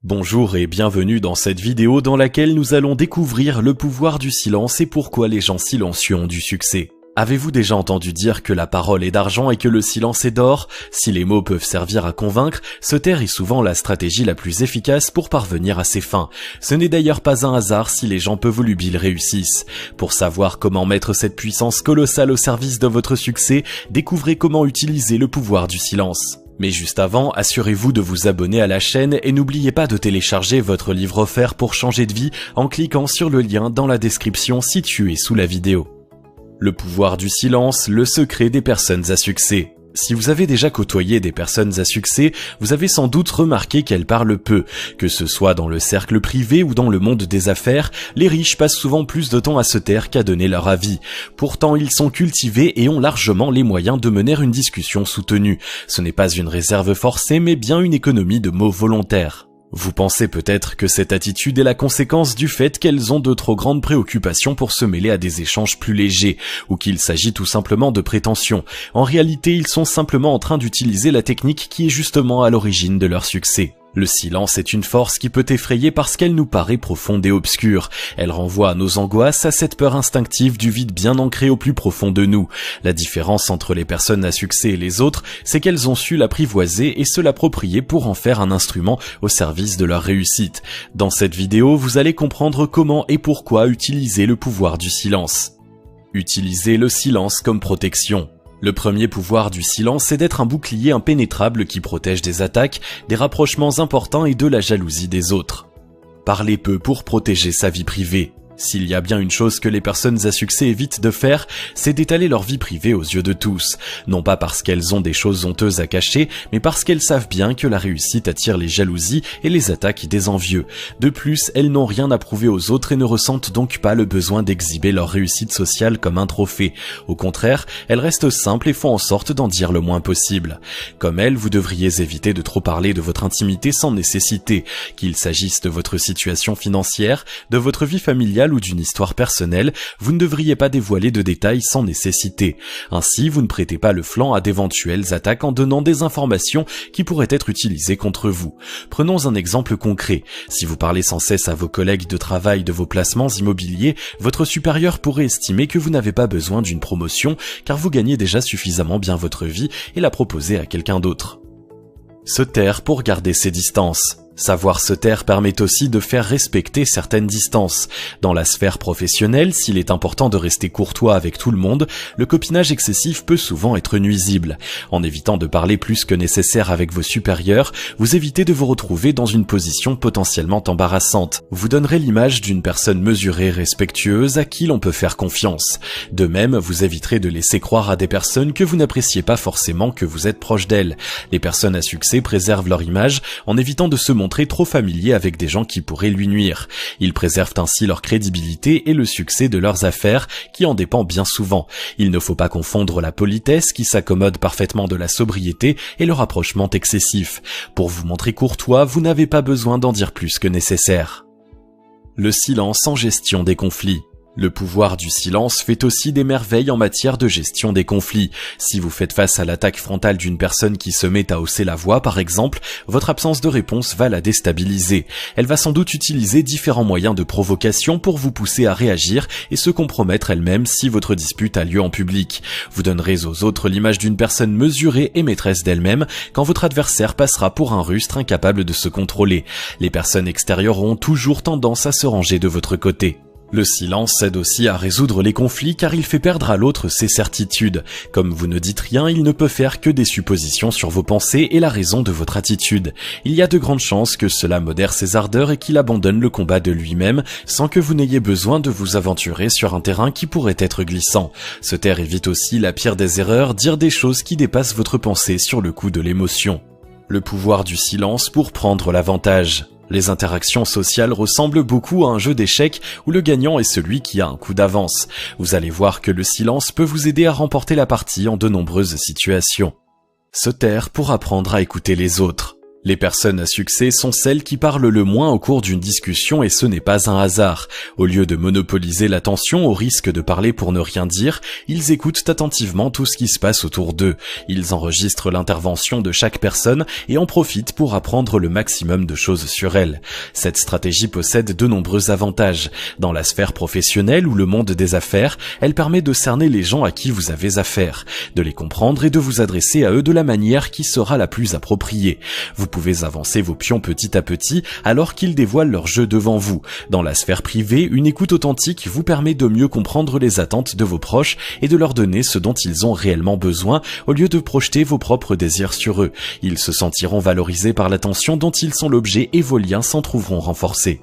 Bonjour et bienvenue dans cette vidéo dans laquelle nous allons découvrir le pouvoir du silence et pourquoi les gens silencieux ont du succès. Avez-vous déjà entendu dire que la parole est d'argent et que le silence est d'or? Si les mots peuvent servir à convaincre, se taire est souvent la stratégie la plus efficace pour parvenir à ses fins. Ce n'est d'ailleurs pas un hasard si les gens peu volubiles réussissent. Pour savoir comment mettre cette puissance colossale au service de votre succès, découvrez comment utiliser le pouvoir du silence. Mais juste avant, assurez-vous de vous abonner à la chaîne et n'oubliez pas de télécharger votre livre offert pour changer de vie en cliquant sur le lien dans la description située sous la vidéo. Le pouvoir du silence, le secret des personnes à succès. Si vous avez déjà côtoyé des personnes à succès, vous avez sans doute remarqué qu'elles parlent peu. Que ce soit dans le cercle privé ou dans le monde des affaires, les riches passent souvent plus de temps à se taire qu'à donner leur avis. Pourtant, ils sont cultivés et ont largement les moyens de mener une discussion soutenue. Ce n'est pas une réserve forcée, mais bien une économie de mots volontaires. Vous pensez peut-être que cette attitude est la conséquence du fait qu'elles ont de trop grandes préoccupations pour se mêler à des échanges plus légers, ou qu'il s'agit tout simplement de prétention. En réalité, ils sont simplement en train d'utiliser la technique qui est justement à l'origine de leur succès. Le silence est une force qui peut effrayer parce qu'elle nous paraît profonde et obscure. Elle renvoie à nos angoisses, à cette peur instinctive du vide bien ancré au plus profond de nous. La différence entre les personnes à succès et les autres, c'est qu'elles ont su l'apprivoiser et se l'approprier pour en faire un instrument au service de leur réussite. Dans cette vidéo, vous allez comprendre comment et pourquoi utiliser le pouvoir du silence. Utilisez le silence comme protection. Le premier pouvoir du silence est d'être un bouclier impénétrable qui protège des attaques, des rapprochements importants et de la jalousie des autres. Parlez peu pour protéger sa vie privée. S'il y a bien une chose que les personnes à succès évitent de faire, c'est d'étaler leur vie privée aux yeux de tous. Non pas parce qu'elles ont des choses honteuses à cacher, mais parce qu'elles savent bien que la réussite attire les jalousies et les attaques des envieux. De plus, elles n'ont rien à prouver aux autres et ne ressentent donc pas le besoin d'exhiber leur réussite sociale comme un trophée. Au contraire, elles restent simples et font en sorte d'en dire le moins possible. Comme elles, vous devriez éviter de trop parler de votre intimité sans nécessité, qu'il s'agisse de votre situation financière, de votre vie familiale ou d'une histoire personnelle, vous ne devriez pas dévoiler de détails sans nécessité. Ainsi, vous ne prêtez pas le flanc à d'éventuelles attaques en donnant des informations qui pourraient être utilisées contre vous. Prenons un exemple concret. Si vous parlez sans cesse à vos collègues de travail de vos placements immobiliers, votre supérieur pourrait estimer que vous n'avez pas besoin d'une promotion car vous gagnez déjà suffisamment bien votre vie et la proposer à quelqu'un d'autre. Se taire pour garder ses distances. Savoir se taire permet aussi de faire respecter certaines distances. Dans la sphère professionnelle, s'il est important de rester courtois avec tout le monde, le copinage excessif peut souvent être nuisible. En évitant de parler plus que nécessaire avec vos supérieurs, vous évitez de vous retrouver dans une position potentiellement embarrassante. Vous donnerez l'image d'une personne mesurée et respectueuse à qui l'on peut faire confiance. De même, vous éviterez de laisser croire à des personnes que vous n'appréciez pas forcément que vous êtes proche d'elles. Les personnes à succès préservent leur image en évitant de se montrer trop familier avec des gens qui pourraient lui nuire. Ils préservent ainsi leur crédibilité et le succès de leurs affaires qui en dépend bien souvent. Il ne faut pas confondre la politesse qui s'accommode parfaitement de la sobriété et le rapprochement excessif. Pour vous montrer courtois, vous n'avez pas besoin d'en dire plus que nécessaire. Le silence en gestion des conflits. Le pouvoir du silence fait aussi des merveilles en matière de gestion des conflits. Si vous faites face à l'attaque frontale d'une personne qui se met à hausser la voix, par exemple, votre absence de réponse va la déstabiliser. Elle va sans doute utiliser différents moyens de provocation pour vous pousser à réagir et se compromettre elle-même si votre dispute a lieu en public. Vous donnerez aux autres l'image d'une personne mesurée et maîtresse d'elle-même quand votre adversaire passera pour un rustre incapable de se contrôler. Les personnes extérieures auront toujours tendance à se ranger de votre côté. Le silence aide aussi à résoudre les conflits car il fait perdre à l'autre ses certitudes. Comme vous ne dites rien, il ne peut faire que des suppositions sur vos pensées et la raison de votre attitude. Il y a de grandes chances que cela modère ses ardeurs et qu'il abandonne le combat de lui-même sans que vous n'ayez besoin de vous aventurer sur un terrain qui pourrait être glissant. Se taire évite aussi la pire des erreurs, dire des choses qui dépassent votre pensée sur le coup de l'émotion. Le pouvoir du silence pour prendre l'avantage. Les interactions sociales ressemblent beaucoup à un jeu d'échecs où le gagnant est celui qui a un coup d'avance. Vous allez voir que le silence peut vous aider à remporter la partie en de nombreuses situations. Se taire pour apprendre à écouter les autres. Les personnes à succès sont celles qui parlent le moins au cours d'une discussion et ce n'est pas un hasard. Au lieu de monopoliser l'attention au risque de parler pour ne rien dire, ils écoutent attentivement tout ce qui se passe autour d'eux. Ils enregistrent l'intervention de chaque personne et en profitent pour apprendre le maximum de choses sur elle. Cette stratégie possède de nombreux avantages. Dans la sphère professionnelle ou le monde des affaires, elle permet de cerner les gens à qui vous avez affaire, de les comprendre et de vous adresser à eux de la manière qui sera la plus appropriée. Vous pouvez avancer vos pions petit à petit alors qu'ils dévoilent leur jeu devant vous. Dans la sphère privée, une écoute authentique vous permet de mieux comprendre les attentes de vos proches et de leur donner ce dont ils ont réellement besoin au lieu de projeter vos propres désirs sur eux. Ils se sentiront valorisés par l'attention dont ils sont l'objet et vos liens s'en trouveront renforcés.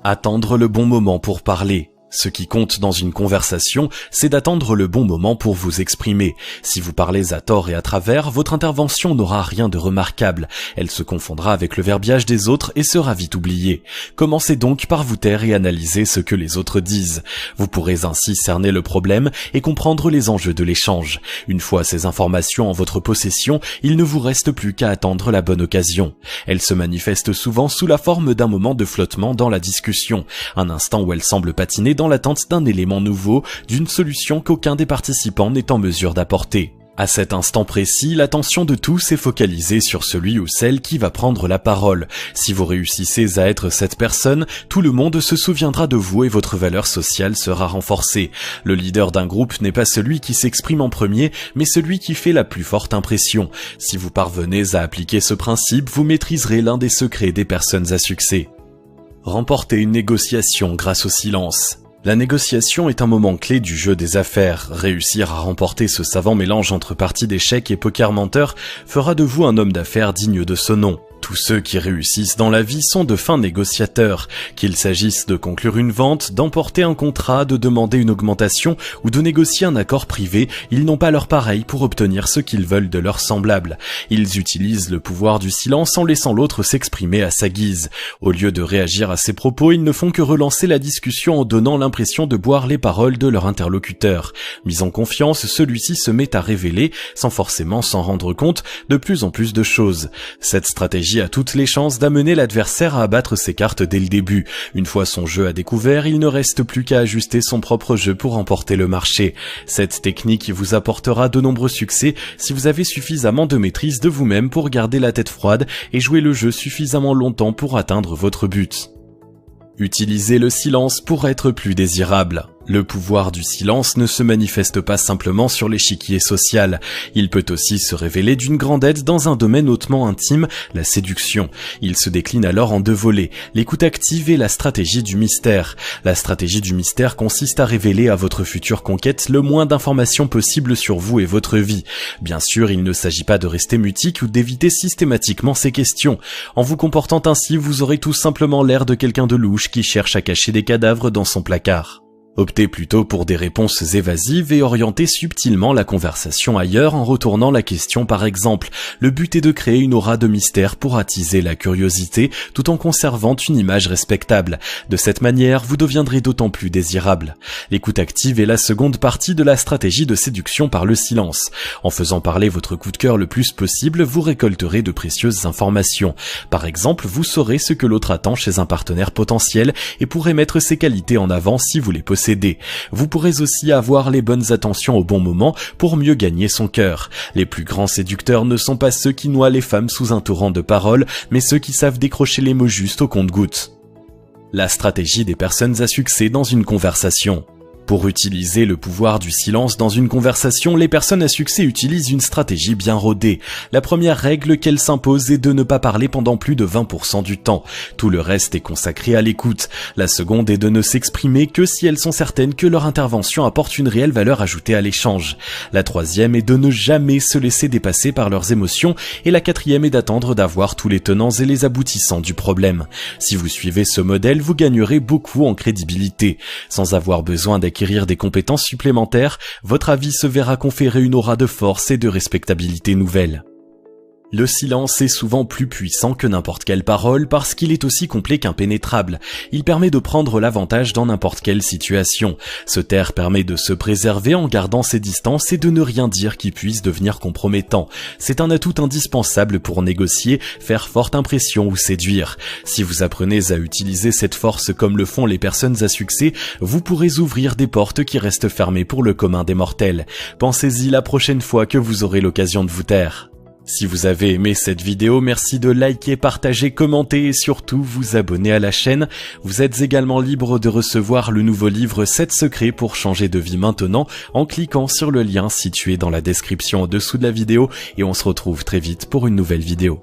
Attendre le bon moment pour parler. Ce qui compte dans une conversation, c'est d'attendre le bon moment pour vous exprimer. Si vous parlez à tort et à travers, votre intervention n'aura rien de remarquable. Elle se confondra avec le verbiage des autres et sera vite oubliée. Commencez donc par vous taire et analyser ce que les autres disent. Vous pourrez ainsi cerner le problème et comprendre les enjeux de l'échange. Une fois ces informations en votre possession, il ne vous reste plus qu'à attendre la bonne occasion. Elle se manifeste souvent sous la forme d'un moment de flottement dans la discussion, un instant où elle semble patiner dans l'attente d'un élément nouveau, d'une solution qu'aucun des participants n'est en mesure d'apporter. À cet instant précis, l'attention de tous est focalisée sur celui ou celle qui va prendre la parole. Si vous réussissez à être cette personne, tout le monde se souviendra de vous et votre valeur sociale sera renforcée. Le leader d'un groupe n'est pas celui qui s'exprime en premier, mais celui qui fait la plus forte impression. Si vous parvenez à appliquer ce principe, vous maîtriserez l'un des secrets des personnes à succès. Remporter une négociation grâce au silence. La négociation est un moment clé du jeu des affaires. Réussir à remporter ce savant mélange entre partie d'échecs et poker menteur fera de vous un homme d'affaires digne de ce nom. Tous ceux qui réussissent dans la vie sont de fins négociateurs. Qu'il s'agisse de conclure une vente, d'emporter un contrat, de demander une augmentation ou de négocier un accord privé, ils n'ont pas leur pareil pour obtenir ce qu'ils veulent de leurs semblables. Ils utilisent le pouvoir du silence en laissant l'autre s'exprimer à sa guise. Au lieu de réagir à ses propos, ils ne font que relancer la discussion en donnant l'impression de boire les paroles de leur interlocuteur. Mis en confiance, celui-ci se met à révéler, sans forcément s'en rendre compte, de plus en plus de choses. Cette stratégie a toutes les chances d'amener l'adversaire à abattre ses cartes dès le début. Une fois son jeu à découvert, il ne reste plus qu'à ajuster son propre jeu pour remporter le marché. Cette technique vous apportera de nombreux succès si vous avez suffisamment de maîtrise de vous-même pour garder la tête froide et jouer le jeu suffisamment longtemps pour atteindre votre but. Utilisez le silence pour être plus désirable. Le pouvoir du silence ne se manifeste pas simplement sur l'échiquier social. Il peut aussi se révéler d'une grande aide dans un domaine hautement intime, la séduction. Il se décline alors en deux volets, l'écoute active et la stratégie du mystère. La stratégie du mystère consiste à révéler à votre future conquête le moins d'informations possible sur vous et votre vie. Bien sûr, il ne s'agit pas de rester mutique ou d'éviter systématiquement ces questions. En vous comportant ainsi, vous aurez tout simplement l'air de quelqu'un de louche qui cherche à cacher des cadavres dans son placard. Optez plutôt pour des réponses évasives et orientez subtilement la conversation ailleurs en retournant la question par exemple. Le but est de créer une aura de mystère pour attiser la curiosité tout en conservant une image respectable. De cette manière, vous deviendrez d'autant plus désirable. L'écoute active est la seconde partie de la stratégie de séduction par le silence. En faisant parler votre coup de cœur le plus possible, vous récolterez de précieuses informations. Par exemple, vous saurez ce que l'autre attend chez un partenaire potentiel et pourrez mettre ses qualités en avant si vous les possédez. Vous pourrez aussi avoir les bonnes attentions au bon moment pour mieux gagner son cœur. Les plus grands séducteurs ne sont pas ceux qui noient les femmes sous un torrent de paroles, mais ceux qui savent décrocher les mots justes au compte-gouttes. La stratégie des personnes à succès dans une conversation. Pour utiliser le pouvoir du silence dans une conversation, les personnes à succès utilisent une stratégie bien rodée. La première règle qu'elles s'imposent est de ne pas parler pendant plus de 20% du temps. Tout le reste est consacré à l'écoute. La seconde est de ne s'exprimer que si elles sont certaines que leur intervention apporte une réelle valeur ajoutée à l'échange. La troisième est de ne jamais se laisser dépasser par leurs émotions et la quatrième est d'attendre d'avoir tous les tenants et les aboutissants du problème. Si vous suivez ce modèle, vous gagnerez beaucoup en crédibilité. Sans avoir besoin d'acquérir des compétences supplémentaires, votre avis se verra conférer une aura de force et de respectabilité nouvelle. Le silence est souvent plus puissant que n'importe quelle parole parce qu'il est aussi complet qu'impénétrable. Il permet de prendre l'avantage dans n'importe quelle situation. Se taire permet de se préserver en gardant ses distances et de ne rien dire qui puisse devenir compromettant. C'est un atout indispensable pour négocier, faire forte impression ou séduire. Si vous apprenez à utiliser cette force comme le font les personnes à succès, vous pourrez ouvrir des portes qui restent fermées pour le commun des mortels. Pensez-y la prochaine fois que vous aurez l'occasion de vous taire. Si vous avez aimé cette vidéo, merci de liker, partager, commenter et surtout vous abonner à la chaîne. Vous êtes également libre de recevoir le nouveau livre 7 secrets pour changer de vie maintenant en cliquant sur le lien situé dans la description en dessous de la vidéo et on se retrouve très vite pour une nouvelle vidéo.